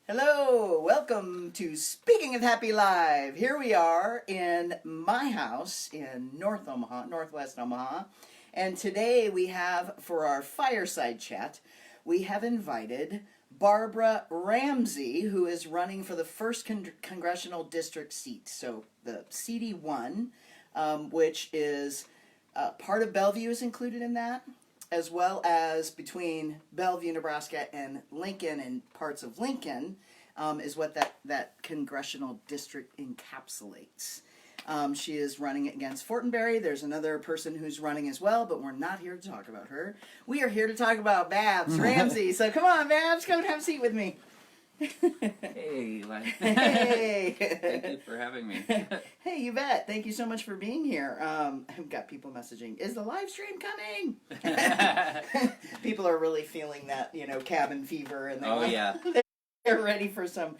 Hello, welcome to Speaking of Happy Live. Here we are in my house in Northwest Omaha, and today we have, for our fireside chat, we have invited Barbara Ramsey, who is running for the 1st Congressional District seat, so the CD1, which is part of Bellevue is included in that, as well as between Bellevue, Nebraska, and Lincoln and parts of Lincoln, is what that congressional district encapsulates. She is running against Fortenberry. There's another person who's running as well, but we're not here to talk about her. We are here to talk about Babs Ramsey. So come on, Babs, come and have a seat with me. Hey, Hey. Thank you for having me. Hey, you bet. Thank you so much for being here. I've got people messaging, is the live stream coming? People are really feeling that, cabin fever, and they're ready for some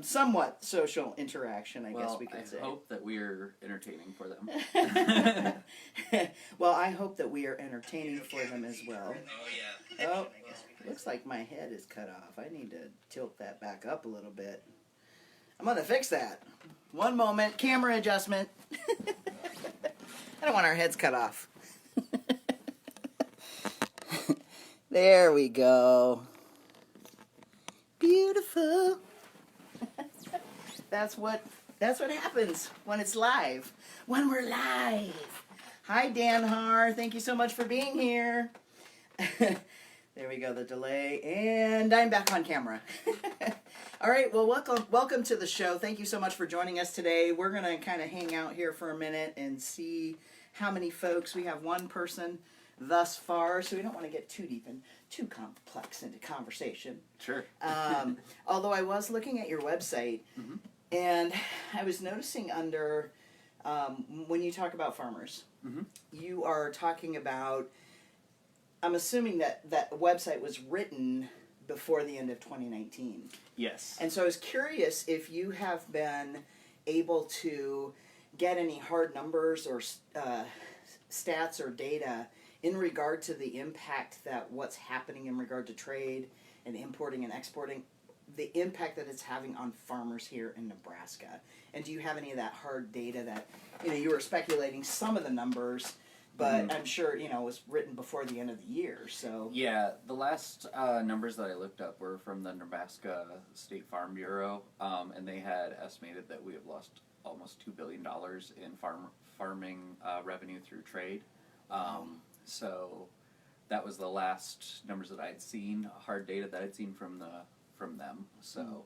somewhat social interaction, I guess we could say. I hope that we're entertaining for them. Well, I hope that we are entertaining for them as well. Oh, yeah. Oh, looks like my head is cut off. I need to tilt that back up a little bit. I'm going to fix that. One moment. Camera adjustment. I don't want our heads cut off. There we go. Beautiful. That's what happens when it's live. When we're live. Hi, Dan Har. Thank you so much for being here. There we go, the delay, and I'm back on camera. All right, well, welcome to the show. Thank you so much for joining us today. We're going to kind of hang out here for a minute and see how many folks. We have one person thus far, so we don't want to get too deep and too complex into conversation. Sure. Although I was looking at your website, and I was noticing under, when you talk about farmers, you are talking about, I'm assuming that website was written before the end of 2019. Yes. And so I was curious if you have been able to get any hard numbers or stats or data in regard to the impact that what's happening in regard to trade and importing and exporting, the impact that it's having on farmers here in Nebraska. And do you have any of that hard data that, you were speculating some of the numbers, but I'm sure, it was written before the end of the year, so. Yeah, the last numbers that I looked up were from the Nebraska State Farm Bureau, and they had estimated that we have lost almost $2 billion in farming revenue through trade. So that was the last numbers that I'd seen, hard data that I'd seen from them. So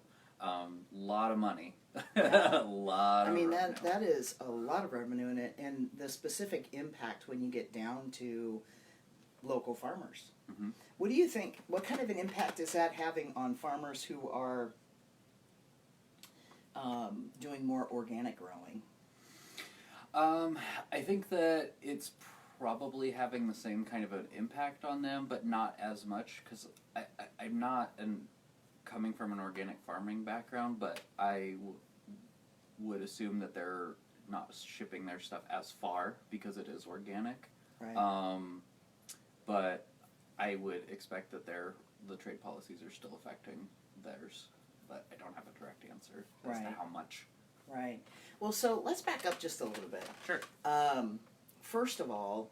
lot of money. A lot of revenue. that is a lot of revenue in it, and the specific impact when you get down to local farmers. What do you think, what kind of an impact is that having on farmers who are doing more organic growing? I think that it's probably having the same kind of an impact on them, but not as much, because I'm not coming from an organic farming background, but I would assume that they're not shipping their stuff as far because it is organic. Right. But I would expect that the trade policies are still affecting theirs, but I don't have a direct answer as to how much. Right. Well, so let's back up just a little bit. Sure. First of all,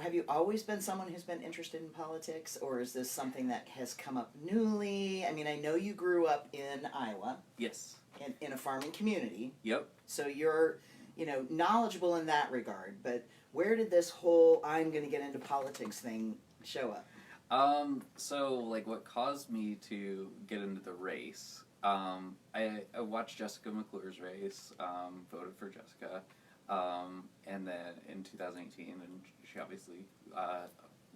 have you always been someone who's been interested in politics, or is this something that has come up newly? I mean, I know you grew up in Iowa. Yes. In a farming community. Yep. So you're, knowledgeable in that regard, but where did this whole I'm going to get into politics thing show up? So, what caused me to get into the race, I watched Jessica McClure's race, voted for Jessica, and then in 2018, and she obviously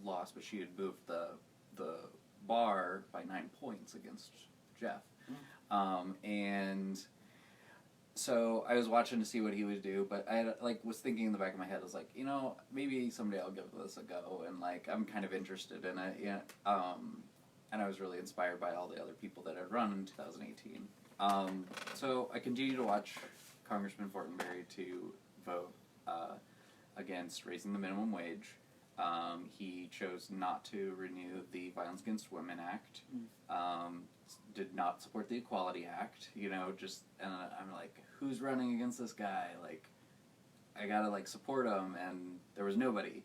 lost, but she had moved the bar by 9 points against Jeff. And so I was watching to see what he would do, but I was thinking in the back of my head, I was like, maybe someday I'll give this a go, and I'm kind of interested in it. Yeah. And I was really inspired by all the other people that had run in 2018. So I continued to watch Congressman Fortenberry to vote against raising the minimum wage. He chose not to renew the Violence Against Women Act, did not support the Equality Act, and I'm like, who's running against this guy? Like, I gotta, like, support him, and there was nobody.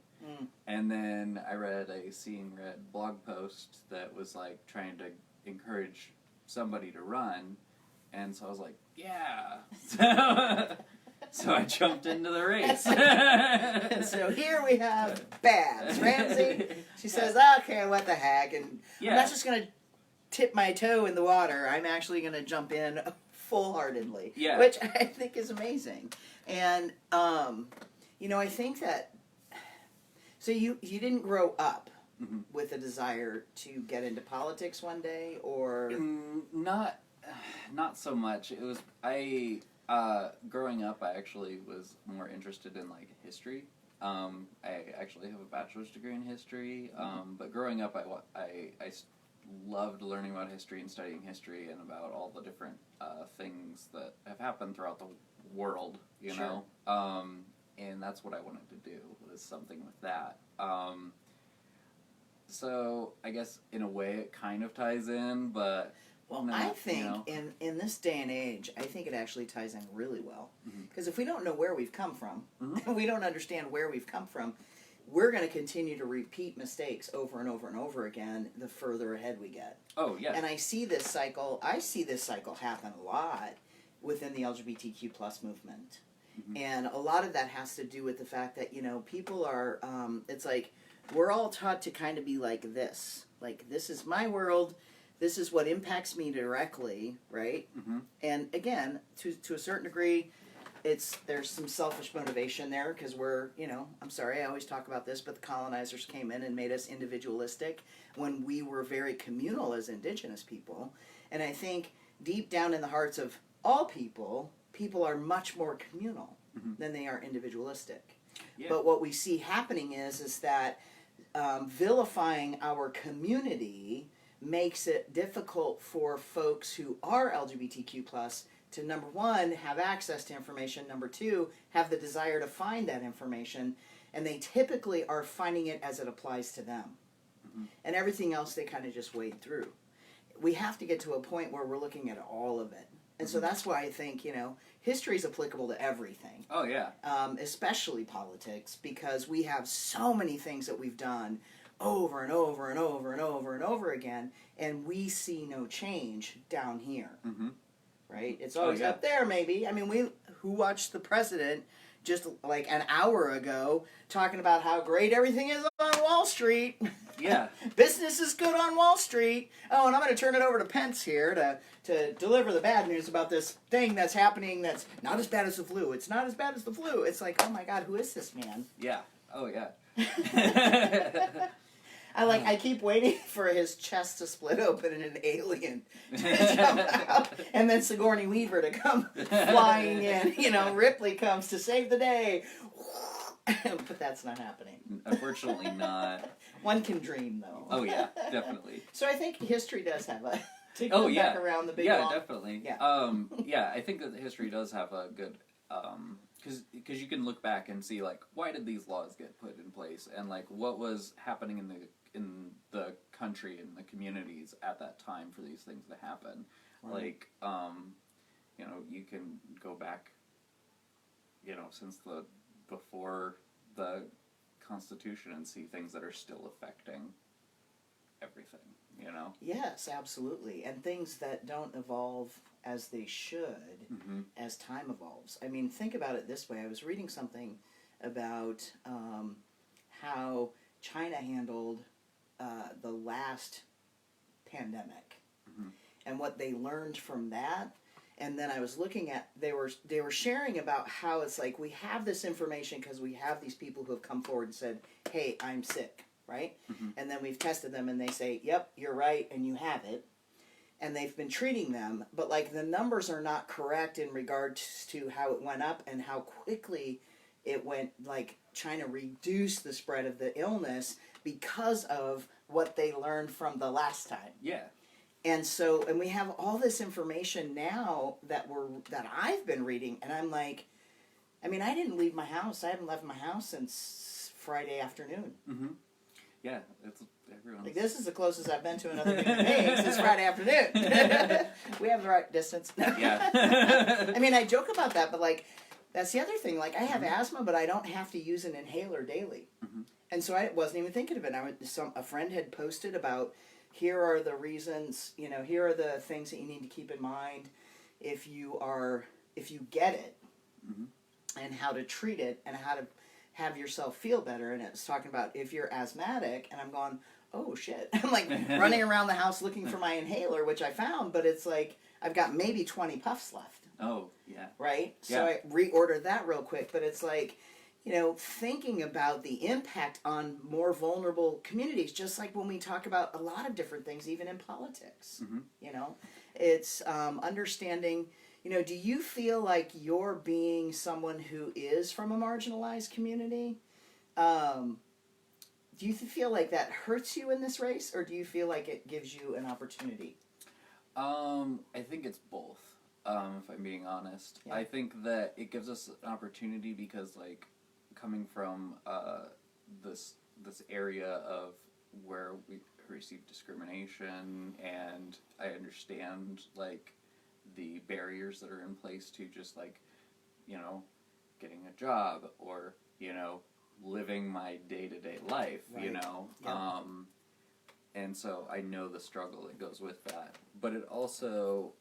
And then I read a Seeing Red blog post that was, like, trying to encourage somebody to run, and so I was like, yeah. So I jumped into the race. So here we have Babs Ramsey. She says, okay, what the heck, and I'm not just going to tip my toe in the water, I'm actually going to jump in full-heartedly, which I think is amazing. And, I think that, so you didn't grow up with a desire to get into politics one day, or? Not so much. It was, growing up, I actually was more interested in, like, history. I actually have a bachelor's degree in history, but growing up, I loved learning about history and studying history and about all the different things that have happened throughout the world, you know? And that's what I wanted to do, was something with that. So I guess in a way it kind of ties in, but... Well, I think in this day and age, I think it actually ties in really well. Because if we don't know where we've come from, and we don't understand where we've come from, we're going to continue to repeat mistakes over and over and over again the further ahead we get. Oh, yeah. And I see this cycle happen a lot within the LGBTQ plus movement. And a lot of that has to do with the fact that, people are, it's like, we're all taught to kind of be like this. Like, this is my world. This is what impacts me directly, right? And again, to a certain degree, there's some selfish motivation there, because we're, I'm sorry, I always talk about this, but the colonizers came in and made us individualistic when we were very communal as indigenous people. And I think deep down in the hearts of all people are much more communal than they are individualistic. Yeah. But what we see happening is that vilifying our community makes it difficult for folks who are LGBTQ plus to, number one, have access to information, number two, have the desire to find that information, and they typically are finding it as it applies to them. And everything else they kind of just wade through. We have to get to a point where we're looking at all of it. And so that's why I think, history is applicable to everything. Oh, yeah. Especially politics, because we have so many things that we've done over and over and over and over and over again, and we see no change down here. Right? It's always up there, maybe. I mean, who watched the president just like an hour ago talking about how great everything is on Wall Street? Yeah. Business is good on Wall Street. Oh, and I'm going to turn it over to Pence here to deliver the bad news about this thing that's happening that's not as bad as the flu. It's not as bad as the flu. It's like, oh my God, who is this man? Yeah. Oh, yeah. I keep waiting for his chest to split open and an alien to jump out, and then Sigourney Weaver to come flying in. Ripley comes to save the day. But that's not happening. Unfortunately not. One can dream, though. Oh, yeah, definitely. So I think history does have a... to go back around the big long... definitely. Yeah. I think that history does have a good... Because you can look back and see, like, why did these laws get put in place, and, like, what was happening in the country and the communities at that time for these things to happen. Right. Like, you can go back, since before the Constitution and see things that are still affecting everything, Yes, absolutely. And things that don't evolve as they should as time evolves. I mean, think about it this way. I was reading something about how China handled the last pandemic and what they learned from that. And then I was looking at, they were sharing about how it's like, we have this information because we have these people who have come forward and said, hey, I'm sick, right? And then we've tested them and they say, yep, you're right, and you have it. And they've been treating them, but like the numbers are not correct in regards to how it went up and how quickly it went, like China reduced the spread of the illness because of what they learned from the last time. Yeah. And so, and we have all this information now that I've been reading, and I'm like, I mean, I didn't leave my house. I haven't left my house since Friday afternoon. Yeah, it's everyone's... Like, this is the closest I've been to another human being since Friday afternoon. We have the right distance. Yeah. I mean, I joke about that, but, like, that's the other thing. Like, I have asthma, but I don't have to use an inhaler daily. Mm-hmm. And so I wasn't even thinking of it. A friend had posted about, here are the reasons, here are the things that you need to keep in mind if you get it, Mm-hmm. and how to treat it, and how to have yourself feel better. And it's talking about if you're asthmatic, and I'm going, oh shit. I'm like running around the house looking for my inhaler, which I found, but it's like I've got maybe 20 puffs left. Oh, yeah. Right? Yeah. So I reordered that real quick, but it's like, thinking about the impact on more vulnerable communities, just like when we talk about a lot of different things, even in politics. Mm-hmm. It's understanding, do you feel like you're being someone who is from a marginalized community? Do you feel like that hurts you in this race, or do you feel like it gives you an opportunity? I think it's both, if I'm being honest. Yeah. I think that it gives us an opportunity because, like, coming from this area of where we receive discrimination, and I understand, like, the barriers that are in place to just, like, getting a job, or, living my day-to-day life, Right. Yeah. And so I know the struggle that goes with that. But it also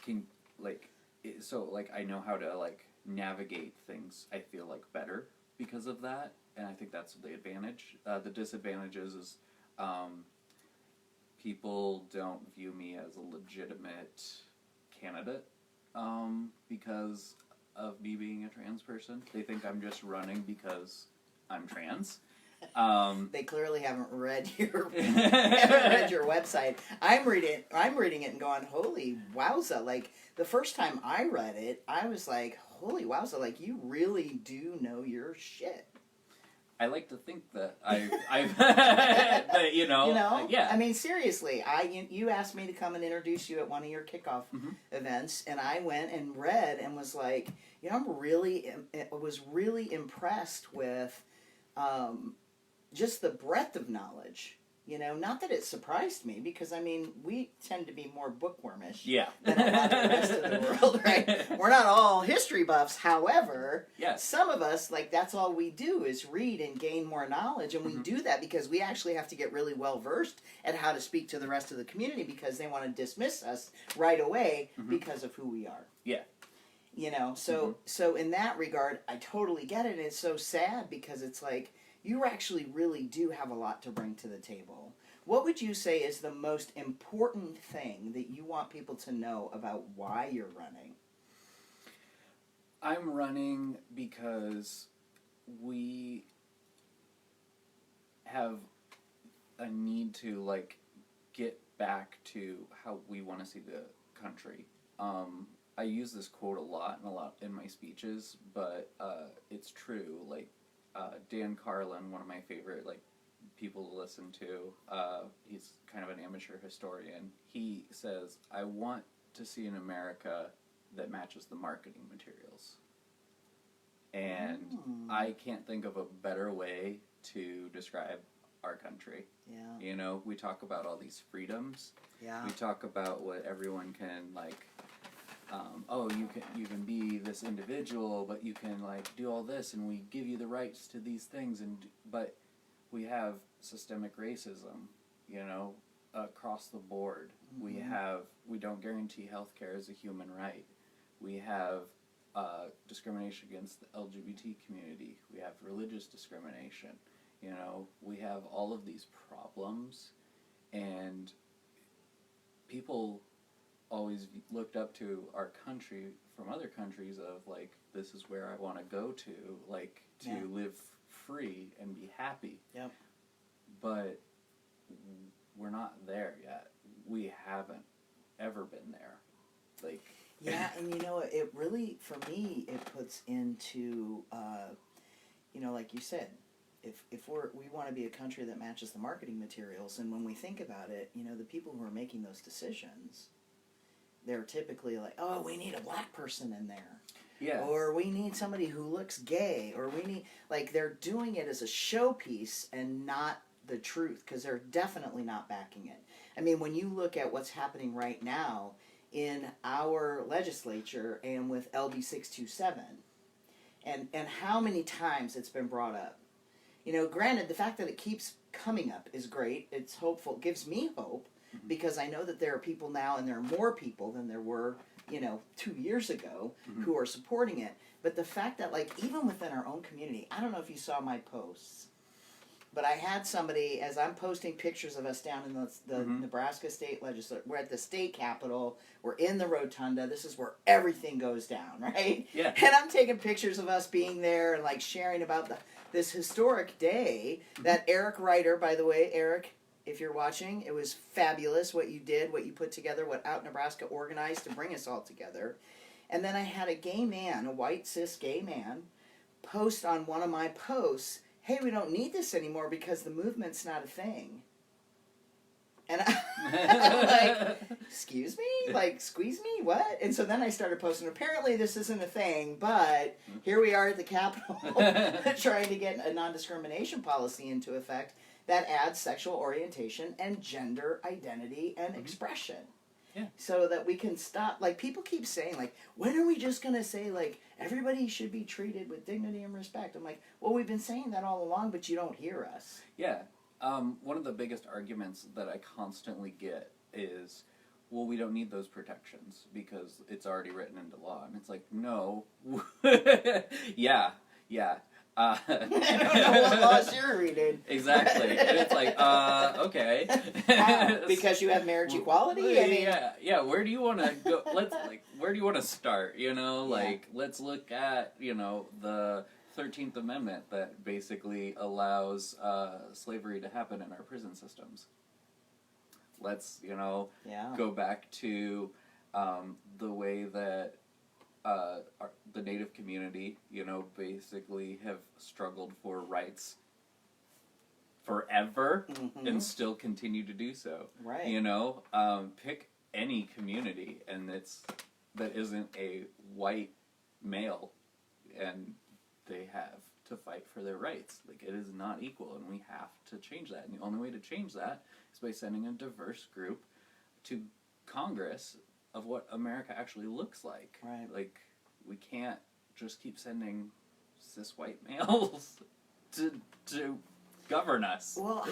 can, like, I know how to, like, navigate things, I feel like, better because of that, and I think that's the advantage. The disadvantage is people don't view me as a legitimate candidate because of me being a trans person. They think I'm just running because I'm trans. They clearly haven't read your website. I'm reading it and going, holy wowza! Like, the first time I read it, I was like, holy wowza! Like, you really do know your shit. I like to think that that, yeah. I mean, seriously, you asked me to come and introduce you at one of your kickoff events, and I went and read and was like, I was really impressed with just the breadth of knowledge. Not that it surprised me, because, I mean, we tend to be more bookwormish than a lot of the rest of the world, right? We're not all history buffs. However, yes. Some of us, like, that's all we do is read and gain more knowledge, and we do that because we actually have to get really well-versed at how to speak to the rest of the community, because they want to dismiss us right away because of who we are. Yeah. So in that regard, I totally get it, and it's so sad because it's like, you actually really do have a lot to bring to the table. What would you say is the most important thing that you want people to know about why you're running? I'm running because we have a need to, like, get back to how we want to see the country. I use this quote a lot in my speeches, but it's true. Like, Dan Carlin, one of my favorite, like, people to listen to, he's kind of an amateur historian. He says, I want to see an America that matches the marketing materials. And I can't think of a better way to describe our country. Yeah. We talk about all these freedoms. Yeah. We talk about what everyone can, like, you can be this individual, but you can, like, do all this, and we give you the rights to these things, but we have systemic racism, across the board. We don't guarantee healthcare as a human right. We have discrimination against the LGBT community. We have religious discrimination. We have all of these problems, and people always looked up to our country from other countries of, like, this is where I want to go to, like, to live free and be happy. Yep. But we're not there yet. We haven't ever been there. Like, yeah, and it really, for me, it puts into, like you said, if we want to be a country that matches the marketing materials, and when we think about it, the people who are making those decisions, they're typically like, oh, we need a black person in there. Yeah. Or we need somebody who looks gay, or we need, like, they're doing it as a showpiece and not the truth, because they're definitely not backing it. I mean, when you look at what's happening right now in our legislature and with LB 627, and how many times it's been brought up. You know, granted, the fact that it keeps coming up is great. It's hopeful. It gives me hope, because I know that there are people now, and there are more people than there were, 2 years ago, who are supporting it. But the fact that, like, even within our own community, I don't know if you saw my posts, but I had somebody, as I'm posting pictures of us down in the Nebraska State Legislature, we're at the state capitol, we're in the rotunda, this is where everything goes down, right? Yeah. And I'm taking pictures of us being there and, like, sharing about this historic day that Eric Ryder, by the way, Eric, if you're watching, it was fabulous what you did, what you put together, what Out Nebraska organized to bring us all together. And then I had a gay man, a white cis gay man, post on one of my posts, hey, we don't need this anymore because the movement's not a thing. And I'm like, excuse me? Like, squeeze me? What? And so then I started posting, apparently this isn't a thing, but here we are at the Capitol trying to get a non-discrimination policy into effect that adds sexual orientation and gender identity and expression. Yeah. So that we can stop, like, people keep saying, like, when are we just going to say, like, everybody should be treated with dignity and respect? I'm like, well, we've been saying that all along, but you don't hear us. Yeah. One of the biggest arguments that I constantly get is, well, we don't need those protections because it's already written into law. And it's like, no. yeah. I don't know what laws you're reading. Exactly. And it's like, okay. Because you have marriage equality? I mean, yeah. Where do you want to go? Where do you want to start? Let's look at, the 13th Amendment that basically allows slavery to happen in our prison systems. Let's, go back to the way that the Native community, basically have struggled for rights forever and still continue to do so. Right. Pick any community that isn't a white male, and they have to fight for their rights. Like, it is not equal, and we have to change that. And the only way to change that is by sending a diverse group to Congress of what America actually looks like. Right. Like, we can't just keep sending cis white males to govern us. Well,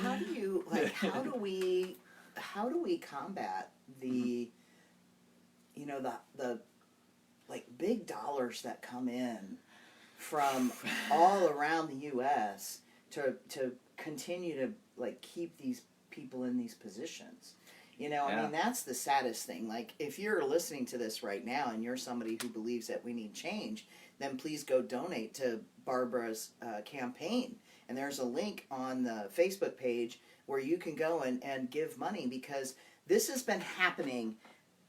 how do we combat the like big dollars that come in from all around the U.S. to continue to, like, keep these people in these positions? I mean, that's the saddest thing. Like, if you're listening to this right now and you're somebody who believes that we need change, then please go donate to Barbara's campaign. And there's a link on the Facebook page where you can go and give money, because this has been happening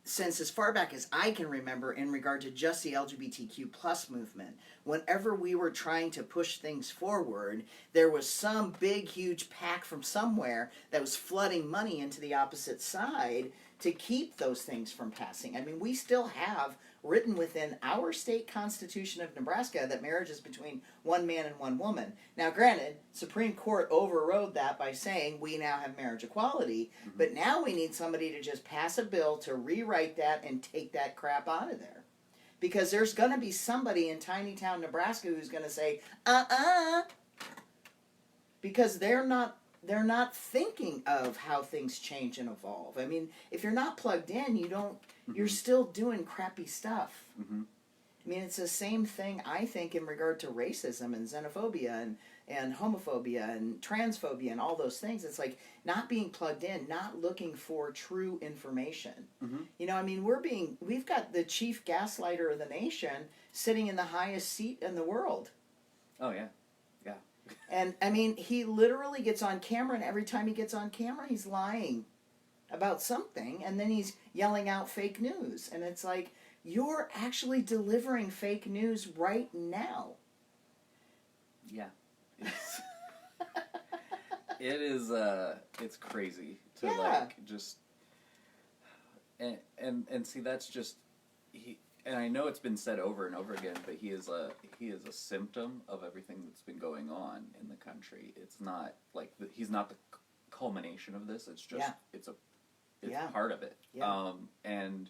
since as far back as I can remember in regard to just the LGBTQ plus movement. Whenever we were trying to push things forward, there was some big, huge PAC from somewhere that was flooding money into the opposite side to keep those things from passing. I mean, we still have written within our state constitution of Nebraska that marriage is between one man and one woman. Now, granted, Supreme Court overrode that by saying we now have marriage equality, but now we need somebody to just pass a bill to rewrite that and take that crap out of there. Because there's going to be somebody in tiny town Nebraska who's going to say, because they're not thinking of how things change and evolve. I mean, if you're not plugged in, you're still doing crappy stuff. I mean, it's the same thing, I think, in regard to racism and xenophobia and homophobia and transphobia and all those things. It's like not being plugged in, not looking for true information. I mean, we've got the chief gaslighter of the nation sitting in the highest seat in the world. Oh, yeah. And, I mean, he literally gets on camera, and every time he gets on camera, he's lying about something, and then he's yelling out fake news. And it's like, you're actually delivering fake news right now. Yeah. It's crazy to, like, just... And see, that's just... and I know it's been said over and over again, but he is a symptom of everything that's been going on in the country. It's not like he's not the culmination of this. It's just it's part of it. Yeah. And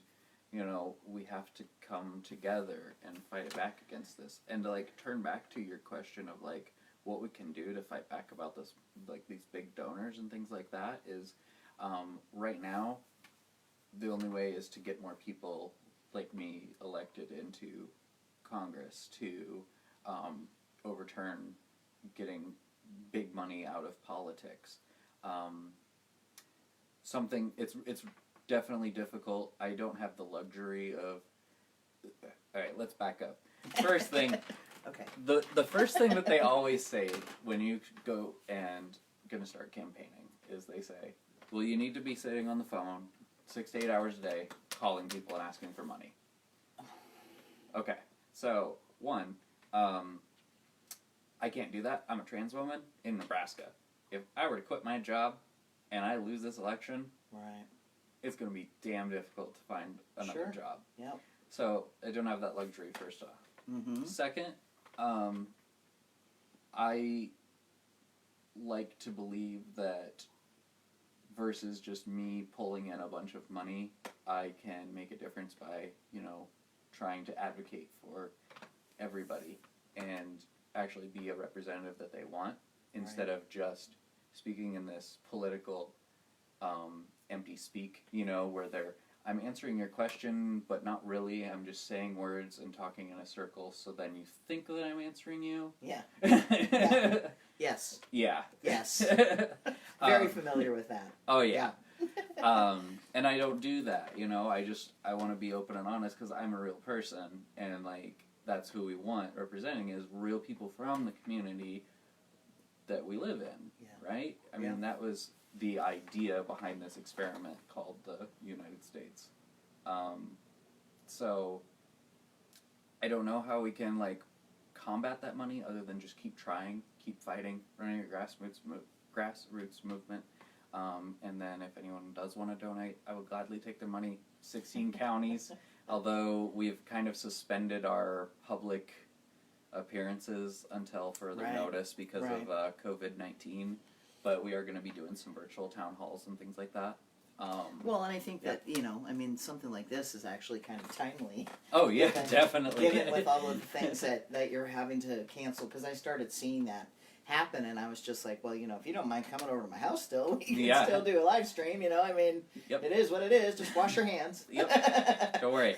you know, we have to come together and fight back against this. And to like turn back to your question of like what we can do to fight back about this, like these big donors and things like that, is right now the only way is to get more people like me elected into Congress to overturn getting big money out of politics. Something it's definitely difficult. I don't have the luxury of. All right, let's back up. First thing, Okay. the first thing that they always say when you go and gonna start campaigning is they say, well, you need to be sitting on the phone 6 to 8 hours a day calling people and asking for money. Okay, so one, I can't do that. I'm a trans woman in Nebraska. If I were to quit my job and I lose this election, Right. it's going to be damn difficult to find another job. Yep. So I don't have that luxury, first off. Mm-hmm. Second, I like to believe that versus just me pulling in a bunch of money, I can make a difference by, you know, trying to advocate for everybody and actually be a representative that they want instead of just speaking in this political empty speak, you know, where I'm answering your question, but not really. I'm just saying words and talking in a circle, so then you think that I'm answering you. Yeah. Yeah. Yes. Yeah. Yes. Very familiar with that. Oh, yeah. And I don't do that, you know. I want to be open and honest because I'm a real person, and, like, that's who we want representing is real people from the community that we live in, right? I mean, that was the idea behind this experiment called the United States. So I don't know how we can like combat that money other than just keep trying, keep fighting, running a grassroots movement. And then if anyone does want to donate, I would gladly take their money. 16 counties, although we've kind of suspended our public appearances until further notice because of COVID-19. But we are going to be doing some virtual town halls and things like that. Well, and I think that, you know, I mean, something like this is actually kind of timely. Oh, yeah, definitely. Given with all of the things that you're having to cancel, because I started seeing that happen, and I was just like, well, you know, if you don't mind coming over to my house still, we can still do a live stream, you know, I mean, it is what it is, just wash your hands. Don't worry.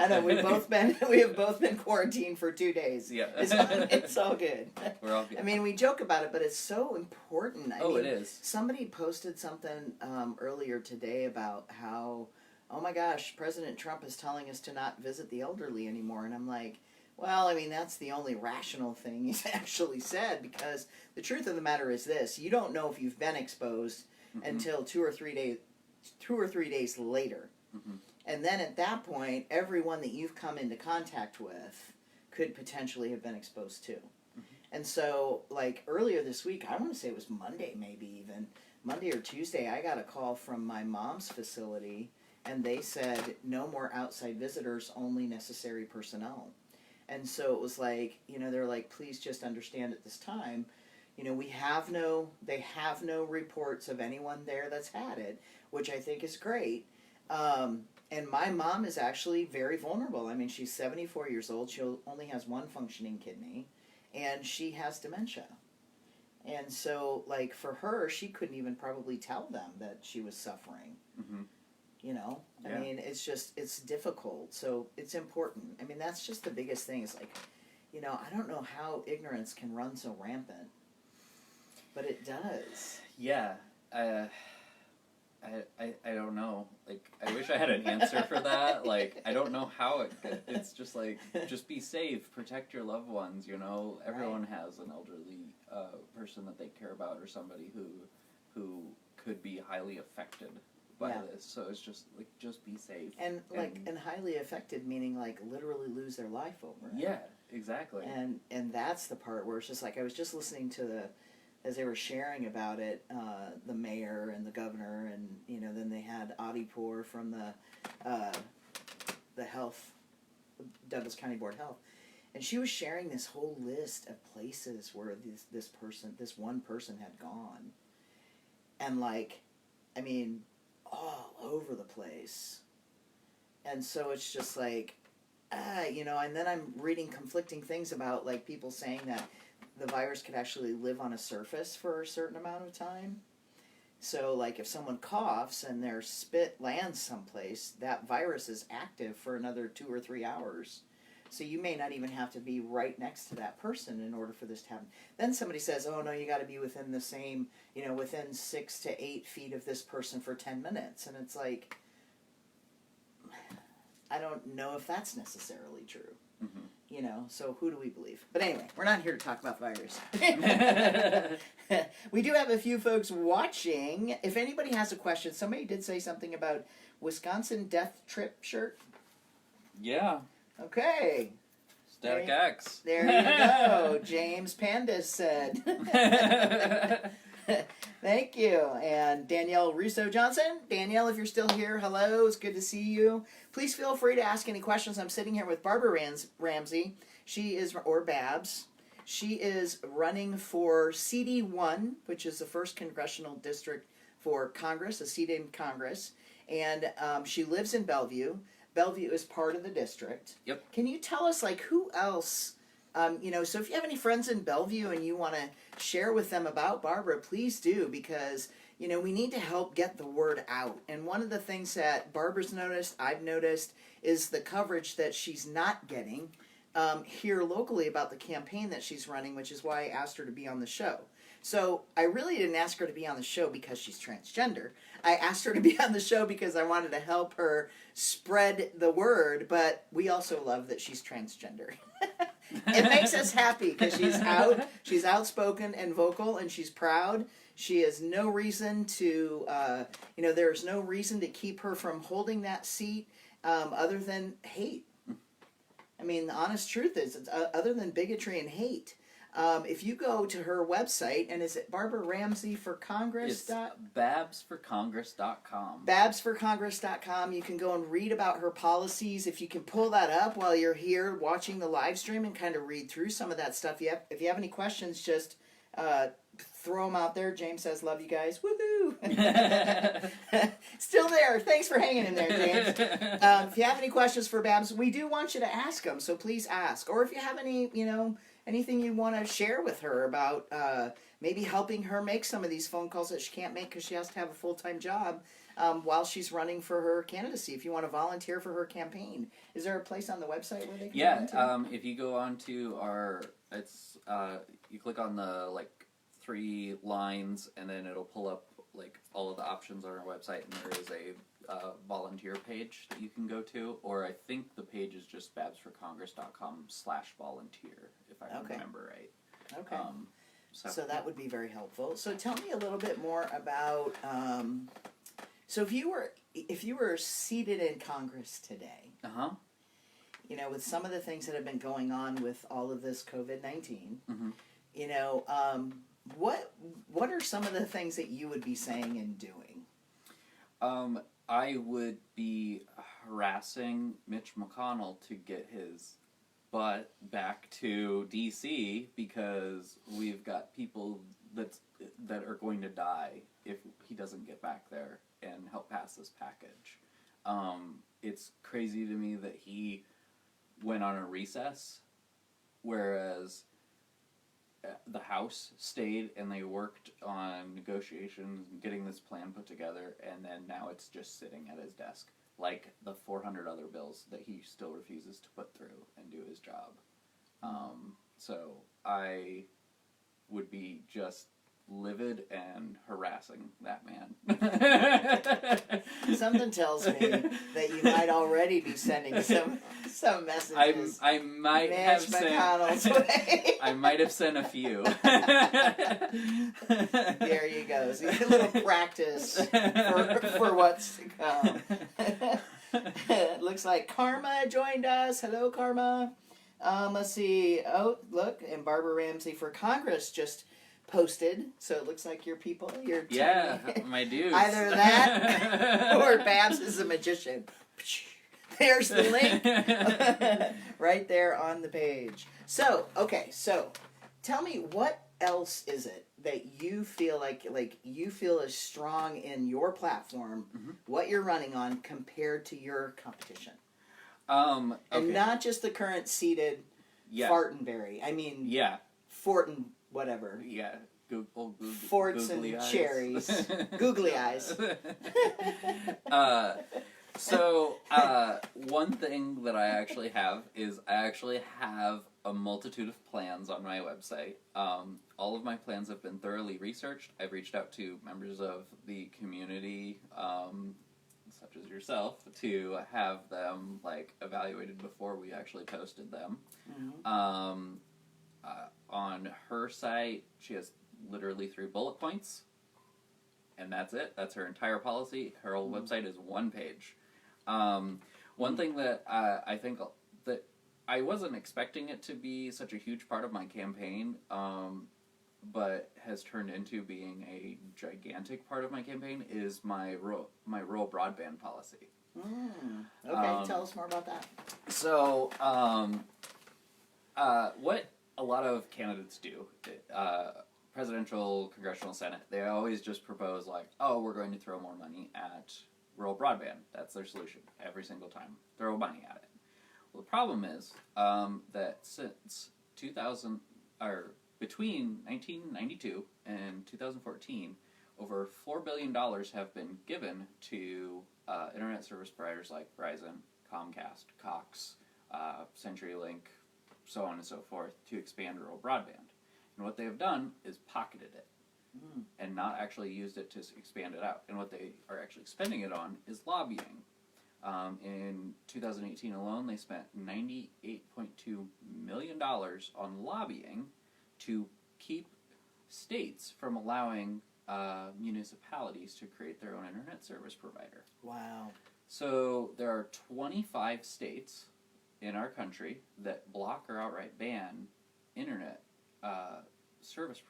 I know, we have both been quarantined for 2 days. Yeah. It's all good. We're all good. I mean, we joke about it, but it's so important. I mean, it is. Somebody posted something earlier today about how, oh my gosh, President Trump is telling us to not visit the elderly anymore. And I'm like, well, I mean, that's the only rational thing he's actually said, because the truth of the matter is this: you don't know if you've been exposed until 2 or 3 days later. Mm-hmm. And then at that point, everyone that you've come into contact with could potentially have been exposed to. Mm-hmm. And so, like, earlier this week, I want to say it was Monday, maybe even, Monday or Tuesday, I got a call from my mom's facility, and they said, no more outside visitors, only necessary personnel. And so it was like, you know, they're like, please just understand at this time, you know, they have no reports of anyone there that's had it, which I think is great. And my mom is actually very vulnerable. I mean, she's 74 years old. She only has one functioning kidney, and she has dementia. And so, like, for her, she couldn't even probably tell them that she was suffering. Mm-hmm. You know? I mean, it's difficult. So it's important. I mean, that's just the biggest thing is, like, you know, I don't know how ignorance can run so rampant, but it does. Yeah. I don't know. Like, I wish I had an answer for that. Like, I don't know how it's just like, just be safe, protect your loved ones, you know. Everyone has an elderly person that they care about or somebody who could be highly affected by this. So it's just, like, just be safe. And highly affected meaning, like, literally lose their life over it. Yeah, exactly. And that's the part where it's just like, I was just listening to as they were sharing about it, the mayor and the governor, and, you know, then they had Adipur from the health, Douglas County Board of Health, and she was sharing this whole list of places where this one person had gone, and like, I mean, all over the place. And so it's just like, and then I'm reading conflicting things about like people saying that the virus could actually live on a surface for a certain amount of time. So, like, if someone coughs and their spit lands someplace, that virus is active for another 2 or 3 hours. So you may not even have to be right next to that person in order for this to happen. Then somebody says, oh, no, you got to be within the same, within 6 to 8 feet of this person for 10 minutes. And it's like, I don't know if that's necessarily true. Mm-hmm. So who do we believe? But anyway, we're not here to talk about virus. We do have a few folks watching. If anybody has a question, somebody did say something about Wisconsin Death Trip shirt. Yeah. Okay. Static X. There you go. James Pandis said. Thank you. And Danielle Russo Johnson. Danielle, if you're still here, hello. It's good to see you. Please feel free to ask any questions. I'm sitting here with Barbara Ramsey. She is, or Babs. She is running for CD1, which is the first congressional district for Congress, a seat in Congress. And she lives in Bellevue. Bellevue is part of the district. Yep. Can you tell us, like, who else... so if you have any friends in Bellevue and you want to share with them about Barbara, please do, because, we need to help get the word out. And one of the things that Barbara's noticed, I've noticed, is the coverage that she's not getting here locally about the campaign that she's running, which is why I asked her to be on the show. So I really didn't ask her to be on the show because she's transgender. I asked her to be on the show because I wanted to help her spread the word, but we also love that she's transgender. It makes us happy because she's outspoken and vocal, and she's proud. She has no reason to, there's no reason to keep her from holding that seat other than hate. I mean, the honest truth is, it's, other than bigotry and hate. If you go to her website, and is it Barbara Ramsey for Congress? It's babsforcongress.com. Babsforcongress.com. You can go and read about her policies. If you can pull that up while you're here watching the live stream and kind of read through some of that stuff. If you have any questions, just throw them out there. James says, love you guys. Woohoo! Still there. Thanks for hanging in there, James. If you have any questions for Babs, we do want you to ask them, so please ask. Or if you have any, anything you want to share with her about maybe helping her make some of these phone calls that she can't make because she has to have a full-time job while she's running for her candidacy. If you want to volunteer for her campaign, is there a place on the website where they can volunteer? If you go on to you click on the 3 lines, and then it'll pull up all of the options on our website, and there is a volunteer page that you can go to, or I think the page is just babsforcongress.com/volunteer, if I remember right. Okay. So that would be very helpful. So tell me a little bit more about. So if you were seated in Congress today, with some of the things that have been going on with all of this COVID-19, what are some of the things that you would be saying and doing? I would be harassing Mitch McConnell to get his butt back to D.C. because we've got people that are going to die if he doesn't get back there and help pass this package. It's crazy to me that he went on a recess, whereas the House stayed and they worked on negotiations and getting this plan put together, and then now it's just sitting at his desk, like the 400 other bills that he still refuses to put through and do his job. So I would be just livid and harassing that man. Something tells me that you might already be sending some messages. I might have McConnell's sent. way. I might have sent a few. There you go. So you get a little practice for what's to come. It looks like Karma joined us. Hello, Karma. Let's see. Oh, look, and Barbara Ramsey for Congress just posted, so it looks like your people, my dudes. Either that or Babs is a magician. There's the link right there on the page. So, okay, so tell me, what else is it that you feel like you feel is strong in your platform, what you're running on compared to your competition? Okay. And not just the current seated Fartenberry. I mean, Fortin whatever. Yeah. Forts and eyes. cherries. Googly eyes. One thing that I actually have is I actually have a multitude of plans on my website. All of my plans have been thoroughly researched. I've reached out to members of the community, such as yourself, to have them evaluated before we actually posted them. Mm-hmm. On her site, she has literally 3 bullet points, and that's it. That's her entire policy. Her whole website is 1 page. One thing that I think that I wasn't expecting it to be such a huge part of my campaign, but has turned into being a gigantic part of my campaign is my rural broadband policy. Okay, tell us more about that. So, what a lot of candidates do, presidential, congressional, Senate, they always just propose we're going to throw more money at rural broadband. That's their solution every single time. Throw money at it. Well, the problem is that since between 1992 and 2014, over $4 billion have been given to internet service providers like Verizon, Comcast, Cox, CenturyLink, so on and so forth, to expand rural broadband. And what they have done is pocketed it and not actually used it to expand it out. And what they are actually spending it on is lobbying. In 2018 alone, they spent $98.2 million on lobbying to keep states from allowing municipalities to create their own internet service provider. Wow. So there are 25 states in our country that block or outright ban internet service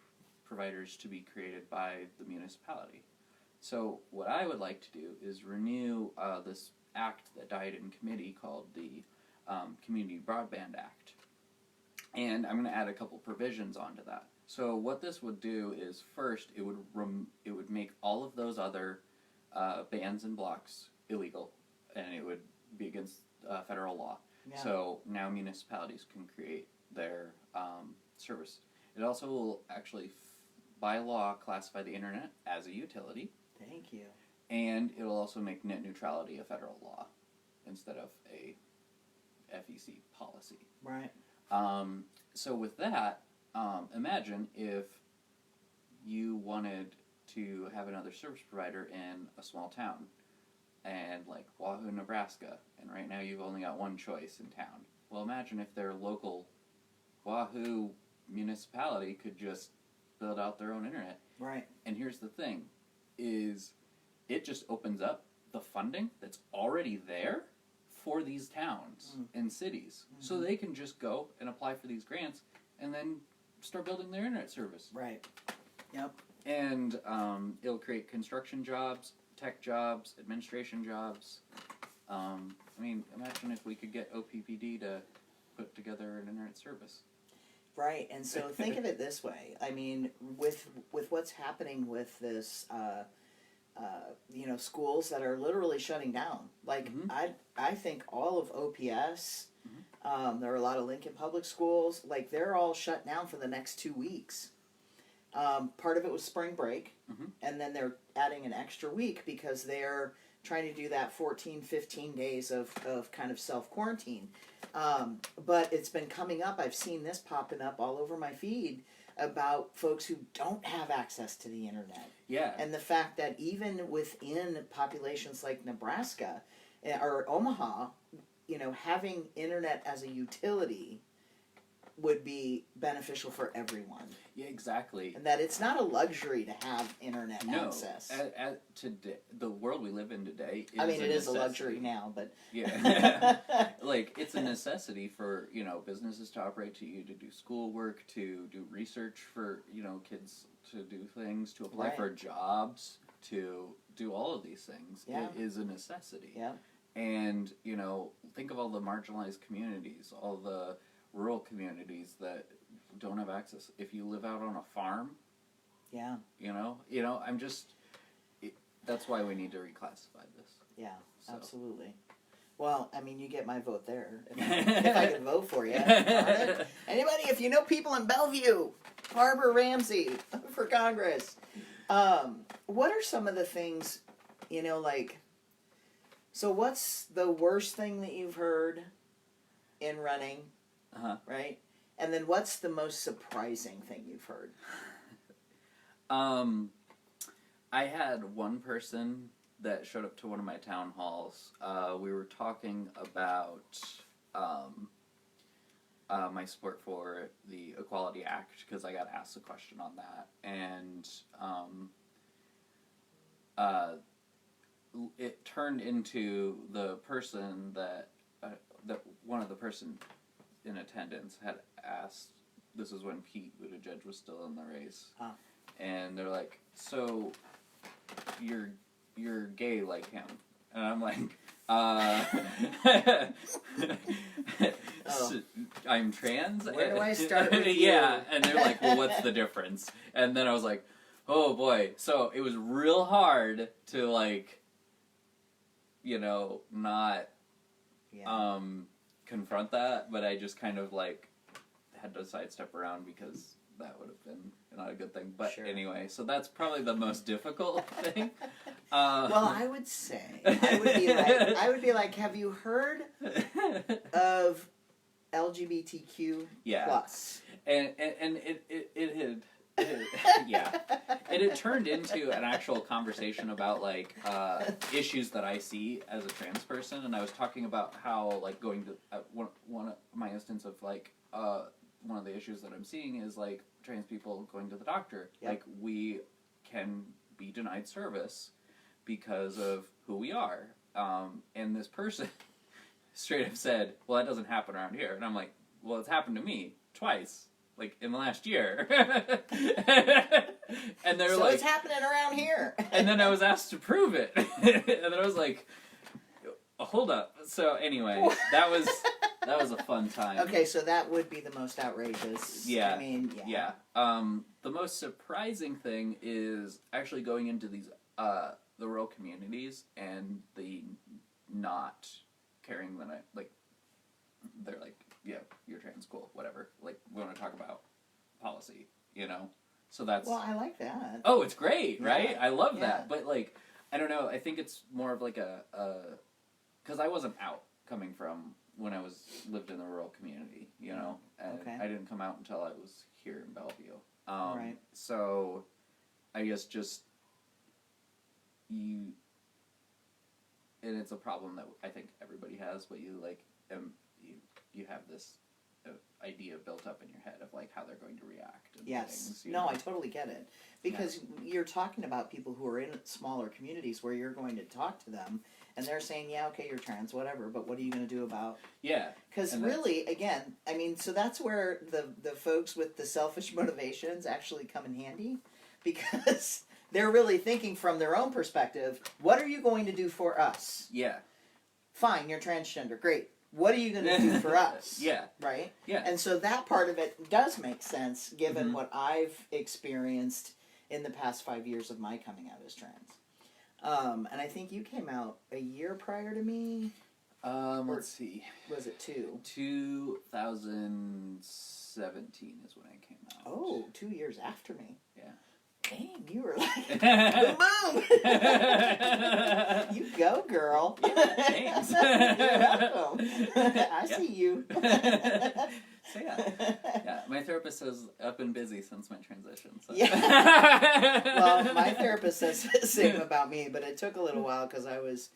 providers to be created by the municipality. So what I would like to do is renew this act that died in committee called the Community Broadband Act. And I'm going to add a couple provisions onto that. So what this would do is, first, it would make all of those other bans and blocks illegal, and it would be against federal law. Yeah. So now municipalities can create their service. It also will actually, by law, classify the internet as a utility. Thank you. And it will also make net neutrality a federal law instead of a FEC policy. Right. So with that, imagine if you wanted to have another service provider in a small town, and like Wahoo, Nebraska, and right now you've only got one choice in town. Well, imagine if their local Wahoo municipality could just build out their own internet. Right. And here's the thing, is it just opens up the funding that's already there for these towns and cities. So they can just go and apply for these grants and then start building their internet service. Right. Yep. And it'll create construction jobs, tech jobs, administration jobs. I mean, imagine if we could get OPPD to put together an internet service. Right, and so think of it this way. I mean, with what's happening with this, schools that are literally shutting down. Like, I think all of OPS, there are a lot of Lincoln Public Schools, like, they're all shut down for the next 2 weeks. Part of it was spring break, and then they're adding an extra week because they're trying to do that 14, 15 days of kind of self-quarantine. But it's been coming up. I've seen this popping up all over my feed about folks who don't have access to the internet. Yeah. And the fact that even within populations like Nebraska or Omaha, having internet as a utility would be beneficial for everyone. Yeah, exactly. And that it's not a luxury to have internet access. Today, the world we live in today is it is a luxury now, but... Yeah. Like, it's a necessity for, businesses to operate, to do schoolwork, to do research for, kids to do things, to apply for jobs, to do all of these things. Yeah. It is a necessity. Yeah. And, you know, think of all the marginalized communities, all the rural communities that don't have access. If you live out on a farm, Yeah. you know, I'm just, that's why we need to reclassify this. Yeah, So. absolutely. Well, I mean, you get my vote there. If I could vote for you. Anybody, if you know people in Bellevue, Barbara Ramsey for Congress. What are some of the things, you know, like, so what's the worst thing that you've heard in running, right? And then what's the most surprising thing you've heard? I had one person that showed up to one of my town halls. We were talking about my support for the Equality Act, because I got asked a question on that. And it turned into the person that one of the person in attendance had asked. This was when Pete Buttigieg was still in the race, and they're like, "So you're gay like him?" And I'm like, I'm trans. Where do I start with you? Yeah, and they're like, "Well, what's the difference?" And then I was like, "Oh boy!" So it was real hard to, like, you know, not confront that, but I just kind of, like, had to sidestep around because that would have been not a good thing. But anyway, so that's probably the most difficult thing. Well, I would say, I would be like, have you heard of LGBTQ plus? And it had yeah, and it turned into an actual conversation about, like, issues that I see as a trans person, and I was talking about how, like, going to one of my instance of, like, one of the issues that I'm seeing is, like, trans people going to the doctor. Like, we can be denied service because of who we are, and this person straight up said, "Well, that doesn't happen around here," and I'm like, "Well, it's happened to me twice, like, in the last year." And they're so like, it's happening around here. And then I was asked to prove it. And then I was like, hold up. So anyway, that was a fun time. Okay, so that would be the most outrageous. Yeah. I mean, Yeah. The most surprising thing is actually going into these the rural communities and the not caring that they're like, yeah, you're trans, cool, whatever. Like, we want to talk about policy, you know? So that's... Well, I like that. Oh, it's great, right? Yeah. I love that. But, like, I don't know, I think it's more of like a because I wasn't out coming from when I lived in the rural community, you know? And I didn't come out until I was here in Bellevue. Right. So, I guess just and it's a problem that I think everybody has, but you, like, you have this idea built up in your head of, like, how they're going to react and things. No, I totally get it. Because you're talking about people who are in smaller communities where you're going to talk to them, and they're saying, yeah, okay, you're trans, whatever, but what are you going to do about... Yeah. Because really, again, I mean, so that's where the folks with the selfish motivations actually come in handy, because they're really thinking from their own perspective, what are you going to do for us? Yeah. Fine, you're transgender, great. What are you going to do for us? Yeah. Right? Yeah. And so that part of it does make sense, given what I've experienced in the past 5 years of my coming out as trans. And I think you came out a year prior to me. Let's see. Was it 2? 2017 is when I came out. Oh, 2 years after me. Yeah. Dang, you were like, boom, boom. You go, girl. Yeah, thanks. You're welcome. I see you. So yeah, my therapist says I've been busy since my transition. So. Yeah. Well, my therapist says the same about me, but it took a little while because I was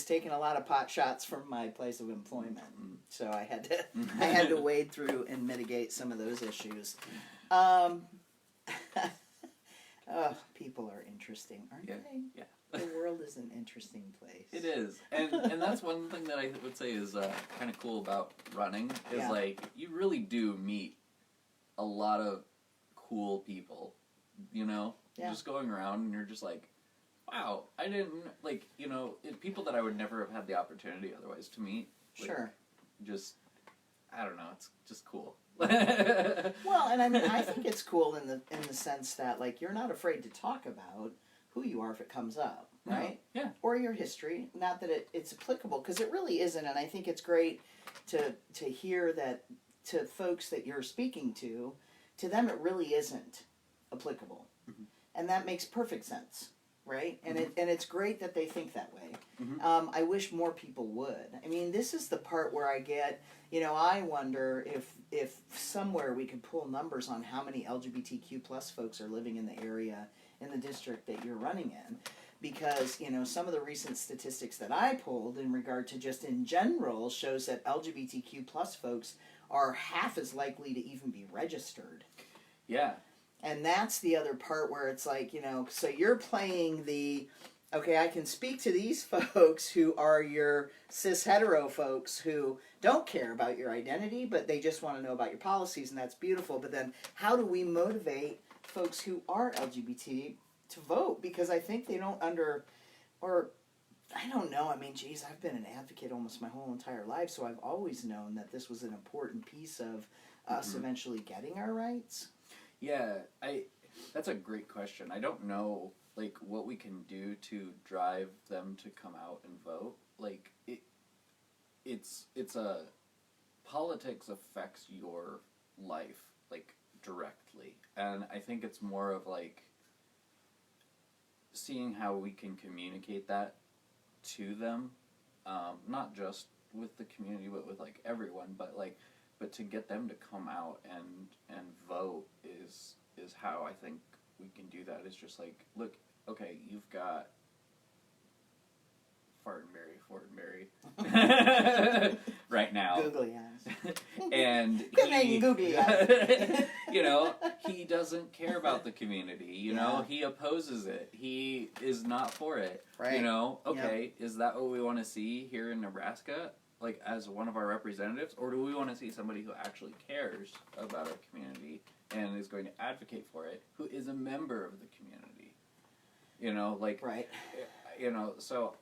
taking a lot of pot shots from my place of employment, so I had to wade through and mitigate some of those issues. Oh, people are interesting, aren't they? Yeah. The world is an interesting place. It is, and that's one thing that I would say is kind of cool about running is like you really do meet a lot of cool people, you know. Yeah. Just going around and you're just like, wow, I didn't, like, people that I would never have had the opportunity otherwise to meet. Like, Sure. Just, I don't know, it's just cool. Well, and I mean, I think it's cool in the sense that, like, you're not afraid to talk about who you are if it comes up, right? Yeah. Or your history. Not that it's applicable, because it really isn't, and I think it's great to hear that to folks that you're speaking to them it really isn't applicable. Mm-hmm. And that makes perfect sense, right? And Mm-hmm. it's great that they think that way. Mm-hmm. I wish more people would. I mean, this is the part where I get, I wonder if somewhere we could pull numbers on how many LGBTQ plus folks are living in the area, in the district that you're running in. Because, some of the recent statistics that I pulled in regard to just in general shows that LGBTQ plus folks are half as likely to even be registered. Yeah. And that's the other part where it's like, so you're playing okay, I can speak to these folks who are your cis hetero folks who don't care about your identity, but they just want to know about your policies, and that's beautiful. But then how do we motivate folks who are LGBT to vote? Because I think they don't or I don't know. I mean, geez, I've been an advocate almost my whole entire life, so I've always known that this was an important piece of us eventually getting our rights. Yeah, that's a great question. I don't know, like, what we can do to drive them to come out and vote. Like, it's a politics affects your life, like, directly. And I think it's more of, like, seeing how we can communicate that to them, not just with the community, but with, like, everyone, but to get them to come out and vote is how I think we can do that. It's just like, look, okay, you've got Fortenberry right now. Googly eyes. And Good making googly eyes. He doesn't care about the community, he opposes it. He is not for it. Right. Okay, is that what we want to see here in Nebraska? Like, as one of our representatives, or do we want to see somebody who actually cares about our community and is going to advocate for it, who is a member of the community? Right. So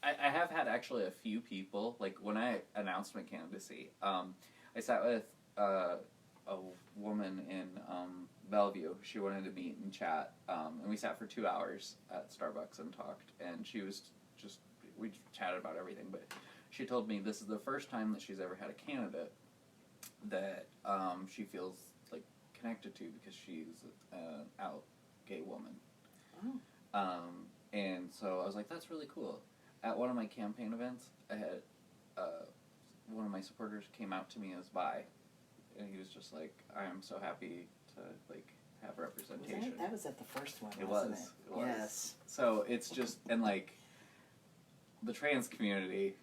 I have had actually a few people, like, when I announced my candidacy, I sat with a woman in Bellevue. She wanted to meet and chat, and we sat for 2 hours at Starbucks and talked, and she was we chatted about everything, but she told me this is the first time that she's ever had a candidate that she feels, like, connected to because she's an out gay woman. Oh. And so I was like, that's really cool. At one of my campaign events, I had one of my supporters came out to me as bi, and he was just like, I am so happy to, like, have representation. That was at the first one, It wasn't was. it? Yes. So it's just, and, like, the trans community,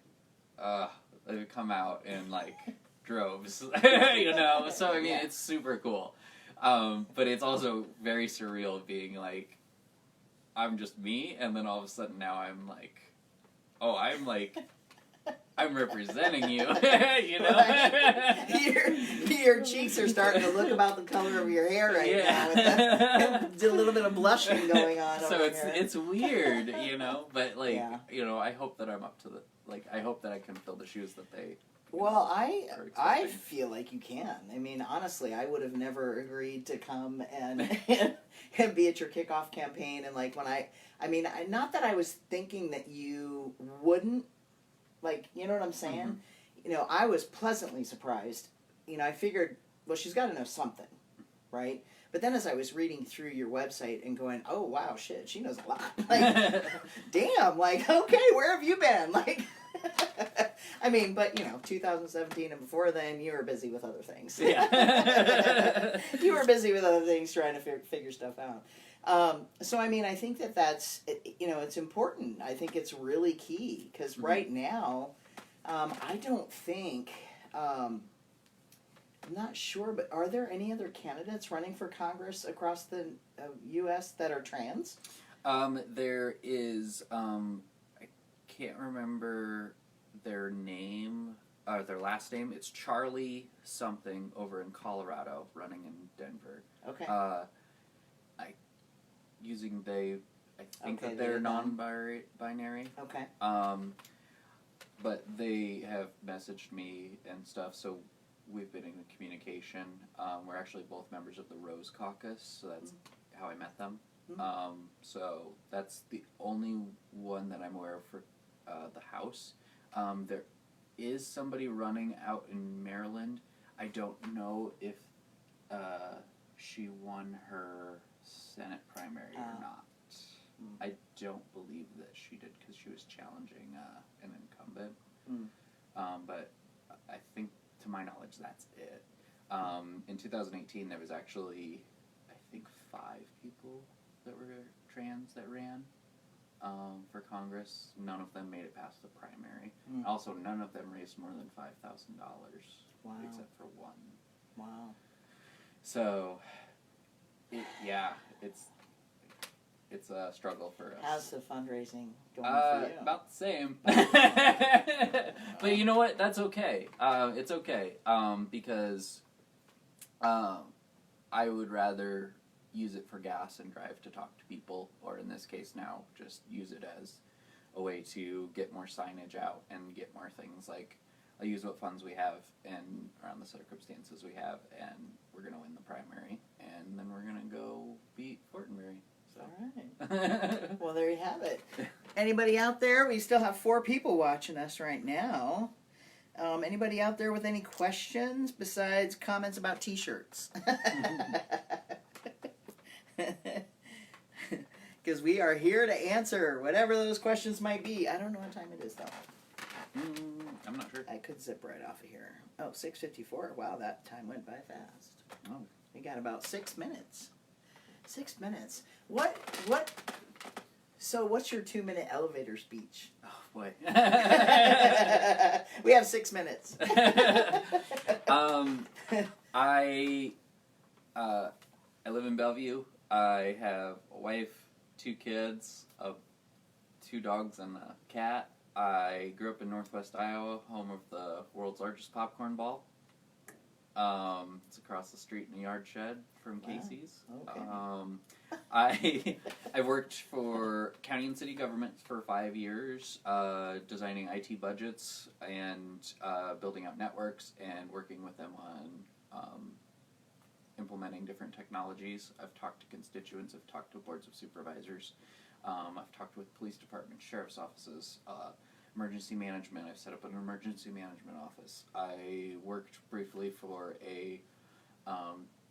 they've come out in, like, droves, So, I mean, it's super cool. But it's also very surreal being, like, I'm just me, and then all of a sudden now I'm, like, oh, I'm representing you, Right. Your cheeks are starting to look about the color of your hair right now. With that, did a little bit of blushing going on. So over it's weird, but, like, Yeah. I hope that I'm up to I hope that I can fill the shoes that they. Well, are I expecting. feel like you can. I mean, honestly, I would have never agreed to come and and be at your kickoff campaign. And, like, not that I was thinking that you wouldn't, like, you know what I'm saying? Mm-hmm. I was pleasantly surprised. I figured, well, she's got to know something, right? But then as I was reading through your website and going, oh, wow, shit, she knows a lot. Like, damn, like, okay, where have you been? Like, I mean, but, 2017 and before then, you were busy with other things. Yeah. You were busy with other things trying to figure stuff out. So, I mean, I think that's, it's important. I think it's really key because right now, I don't think, I'm not sure, but are there any other candidates running for Congress across the U.S. that are trans? There is, I can't remember their name, or their last name. It's Charlie something over in Colorado, running in Denver. Okay. Using they, I think Okay, that they're they're non-binary. Okay. But they have messaged me and stuff, so we've been in communication. We're actually both members of the Rose Caucus, so that's how I met them. So that's the only one that I'm aware of for the House. There is somebody running out in Maryland. I don't know if she won her Senate primary or not. I don't believe that she did because she was challenging an incumbent. But I think, to my knowledge, that's it. In 2018, there was actually, I think, 5 people that were trans that ran for Congress. None of them made it past the primary. Also, none of them raised more than $5,000. Wow. Except for one. Wow. So, it's a struggle for us. How's the fundraising going for you? About the same. But you know what? That's okay. It's okay. Because I would rather use it for gas and drive to talk to people, or in this case now, just use it as a way to get more signage out and get more things like, I'll use what funds we have and around the circumstances we have, and we're going to win the primary, and then we're going to go beat Fortenberry. So. All right. Well, there you have it. Anybody out there? We still have 4 people watching us right now. Anybody out there with any questions besides comments about T-shirts? Because we are here to answer whatever those questions might be. I don't know what time it is, though. I'm not sure. I could zip right off of here. Oh, 6:54. Wow, that time went by fast. Oh. We got about 6 minutes. 6 minutes. So what's your 2-minute elevator speech? Oh, boy. We have 6 minutes. I live in Bellevue. I have a wife, 2 kids, 2 dogs, and a cat. I grew up in Northwest Iowa, home of the world's largest popcorn ball. It's across the street in a yard shed from Casey's. Okay. I worked for county and city government for 5 years, designing IT budgets and building out networks and working with them on implementing different technologies. I've talked to constituents, I've talked to boards of supervisors, I've talked with police departments, sheriff's offices, emergency management. I've set up an emergency management office. I worked briefly for a